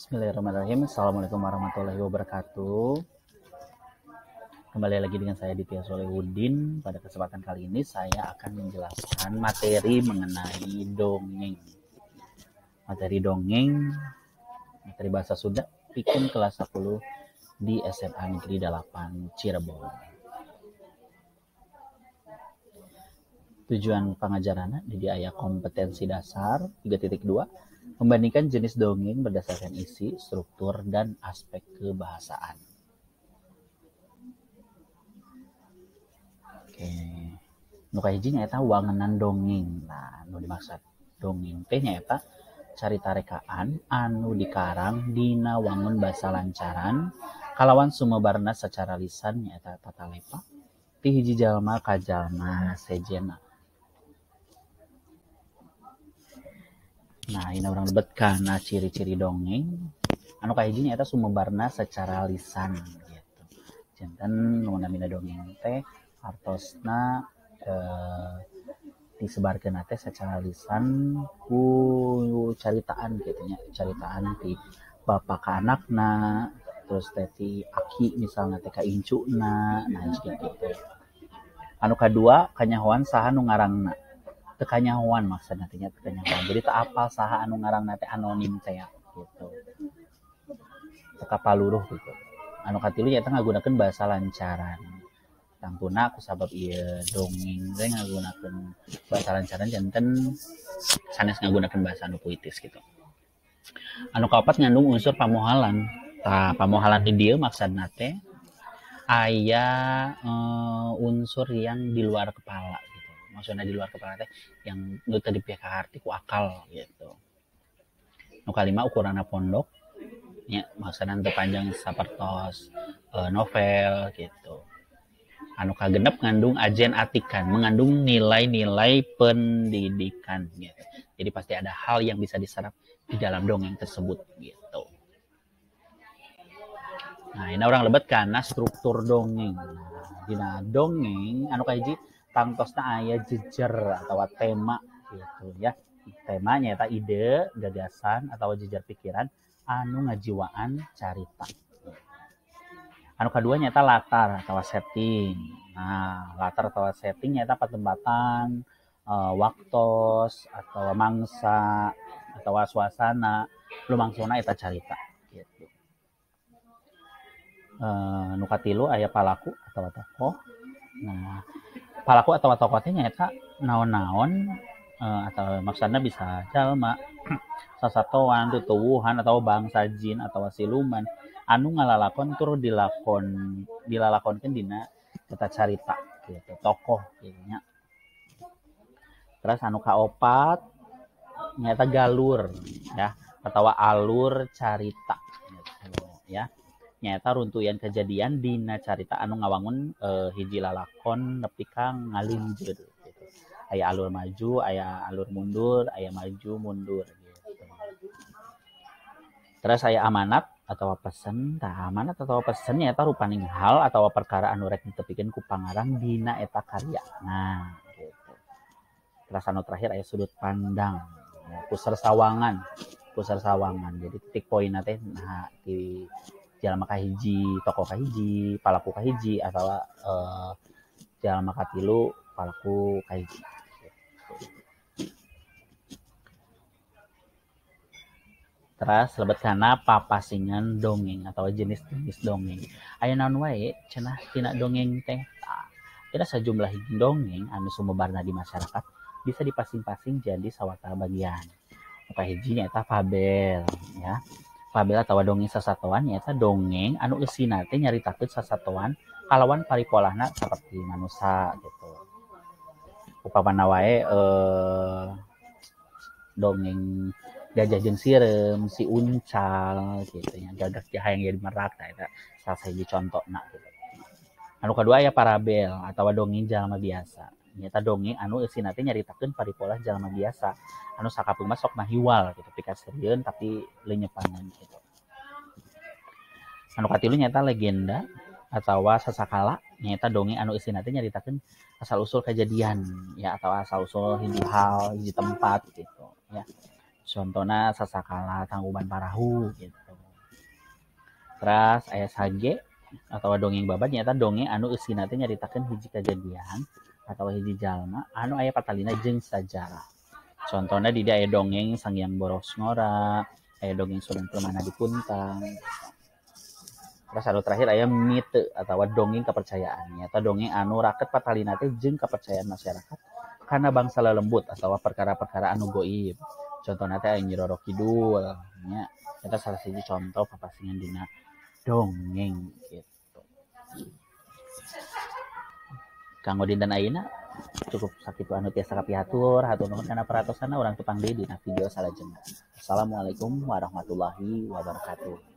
Bismillahirrahmanirrahim. Assalamualaikum warahmatullahi wabarakatuh. Kembali lagi dengan saya Ditya Solehudin. Pada kesempatan kali ini saya akan menjelaskan materi mengenai dongeng. Materi bahasa Sunda bikin kelas 10 di SMA Negeri 8 Cirebon. Tujuan pengajaran di aya kompetensi dasar 3.2 membandingkan jenis dongeng berdasarkan isi, struktur, dan aspek kebahasaan. Oke. Nu kahiji nyaeta wangenan dongeng. Nah, nu dimaksud dongeng teh nyaeta carita rekaan anu dikarang dina wangun basa lancaran kalawan sumebarna secara lisan nyaeta tatalepa ti hiji jalma ka jalma sejena. Nah, ini orang lebet karena ciri-ciri dongeng anu kahiji nyaeta sumebarna secara lisan gitu. Janten nu namina dongeng teh artosna disebarkeun teh secara lisan ku caritaan gitu nya, caritaan ti bapa ka anakna, terus teh ti aki misalna teh ka incuna, nah gitu. Anu kadua kanyahoan saha nu ngarangna. Teu kanyahoan maksudna teh nya teu kanyahoan. Jadi teu apal saha anu ngarangna teh anonim teh gitu. Teu kapaluruh gitu. Anu katilu nyaeta ngagunakeun bahasa lancaran. Tangtuna kusabab ieu dongeng teh ngagunakeun bahasa lancaran janten sanes ngagunakeun bahasa anu puitis gitu. Anu kaopat ngandung unsur pamohalan. Tah pamohalan di dieu maksudna teh aya unsur yang di luar kepala gitu. Maksudna di luar kepala teh yang teu dipiharti ku akal gitu. Nu kalima ukuranna pondok nya maksudna teu panjang sapertos novel gitu. Anu kagenep ngandung ajen atikan, mengandung nilai-nilai pendidikan gitu. Jadi pasti ada hal yang bisa diserap di dalam dongeng tersebut gitu. Nah, ini orang lebet karena struktur dongeng. Dina dongeng anu kahiji tangtosna aya jejer atau tema gitu ya. Temanya eta ide, gagasan atau jejer pikiran anu ngajiwaan carita. Anu kadua nyata latar atau setting. Nah, latar atau setting nyata patempatan, waktos atau mangsa atau suasana, lumangsungna eta carita gitu. Nu katilu aya palaku atau tokoh. Nah, palaku atau tokoh teh nyata naon-naon atau maksudna bisa jalma, sasatoan, tutuwuhan atau bangsa jin atau siluman anu ngalalakon tur dilalakonkeun dina eta carita gitu, tokoh gitu nya. Terus anu kaopat nyaeta galur ya atau alur carita gitu ya. Nyaeta runtuyan kejadian dina carita anu ngawangun hiji lalakon nepi ka ngalinjeur gitu. Aya alur maju, aya alur mundur, aya maju mundur gitu. Terus aya amanat atau pesen. Tah amanat atau pesen nyaeta rupaning hal atau perkara anu rek ditepikeun ku pangarang dina eta karya. Nah, gitu. Terus anu terakhir aya sudut pandang. Pusar sawangan. Jadi titik poinna teh nah di jalma kahiji, tokoh kahiji, palaku kahiji atau jalma katilu, palaku kahiji. Terus lebet kana papasingan dongeng atau jenis-jenis dongeng. Aya naon wae cenah tina dongeng teh. Ada sejumlah dongeng anu sumebarna di masyarakat bisa dipasing-pasing jadi sawatara bagian. Kahiji nyaeta fabel ya. Fabel atau dongeng sasatoan nyaeta dongeng anu eusina teh nyaritakeun sasatoan kalawan paripolahna saperti manusa gitu. Upamana wae dongeng Gajah jeung Sirem, si Uncal gitu nya, Gagak Jahayang jadi merak eta salah sahiji contona gitu. Anu kadua aya parabel atawa dongeng jalma biasa. Nyata dongeng anu eusina teh nyaritakeun paripolah jalma biasa anu sakapeung mah sok mahiwal gitu, pikasirieun tapi leunyepangan gitu. Anu katilu nyata legenda atawa sasakala nyata dongeng anu eusina teh nyaritakeun asal usul kejadian ya atau asal usul hiji hal, hiji tempat gitu ya. Contona sasakala Tangkuban Parahu gitu. Teras aya sage atau dongeng babat nyata dongeng anu eusina teh nyaritakeun hiji kejadian atau hiji jalma anu aya patalina jeung sajarah. Contohnya di dia aya dongeng Sang Hyang Boros Ngora, aya dongeng Sunan Permana di Puntang. Terus anu terakhir aya mite atau dongeng kepercayaan. Nyata dongeng anu raket patalina teh jeung kepercayaan masyarakat kana bangsa lelembut atau perkara-perkara anu goib. Contohnya teh aya Nyi Roro Kidul nya. Eta salah siji contoh papasingan dina dongeng gitu. Kanggo dinten ayeuna cukup sakitu anu tiasa kapihatur, hatur nuhun kana paratosana urang tepang deui dina video salajengna. Assalamualaikum warahmatullahi wabarakatuh.